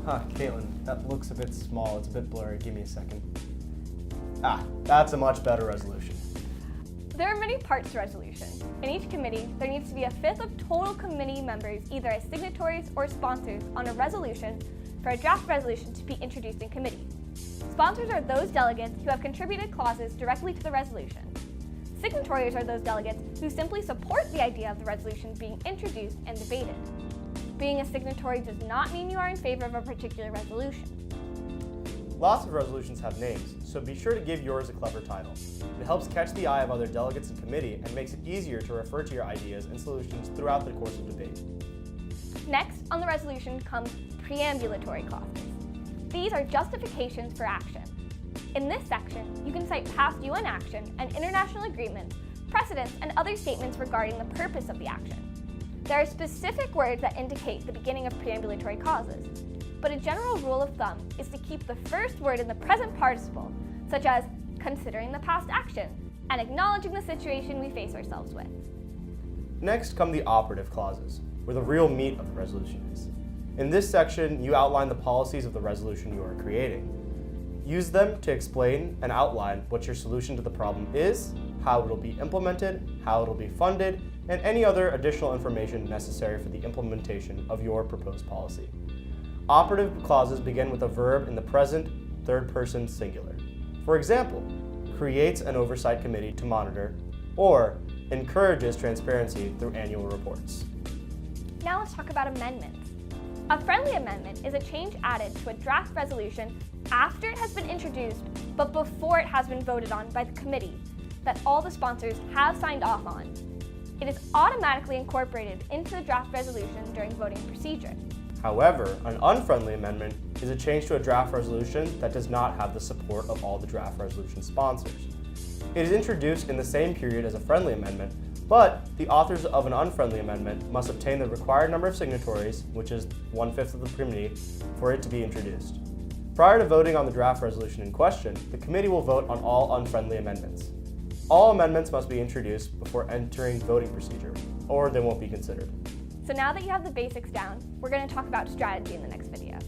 Caitlin, that looks a bit small. It's a bit blurry. Give me a second. That's a much better resolution. There are many parts to resolution. In each committee, there needs to be a fifth of total committee members either as signatories or sponsors on a resolution for a draft resolution to be introduced in committee. Sponsors are those delegates who have contributed clauses directly to the resolution. Signatories are those delegates who simply support the idea of the resolution being introduced and debated. Being a signatory does not mean you are in favor of a particular resolution. Lots of resolutions have names, so be sure to give yours a clever title. It helps catch the eye of other delegates in committee and makes it easier to refer to your ideas and solutions throughout the course of debate. Next on the resolution comes preambulatory clauses. These are justifications for action. In this section, you can cite past UN action and international agreements, precedents, and other statements regarding the purpose of the action. There are specific words that indicate the beginning of preambulatory clauses, but a general rule of thumb is to keep the first word in the present participle, such as considering the past action and acknowledging the situation we face ourselves with. Next come the operative clauses, where the real meat of the resolution is. In this section, you outline the policies of the resolution you are creating. Use them to explain and outline what your solution to the problem is, how it will be implemented, how it will be funded, and any other additional information necessary for the implementation of your proposed policy. Operative clauses begin with a verb in the present third person singular. For example, creates an oversight committee to monitor, or encourages transparency through annual reports. Now let's talk about amendments. A friendly amendment is a change added to a draft resolution after it has been introduced, but before it has been voted on by the committee that all the sponsors have signed off on. It is automatically incorporated into the draft resolution during voting procedure. However, an unfriendly amendment is a change to a draft resolution that does not have the support of all the draft resolution sponsors. It is introduced in the same period as a friendly amendment, but the authors of an unfriendly amendment must obtain the required number of signatories, which is 1/5 of the committee, for it to be introduced. Prior to voting on the draft resolution in question, the committee will vote on all unfriendly amendments. All amendments must be introduced before entering voting procedure, or they won't be considered. So now that you have the basics down, we're going to talk about strategy in the next video.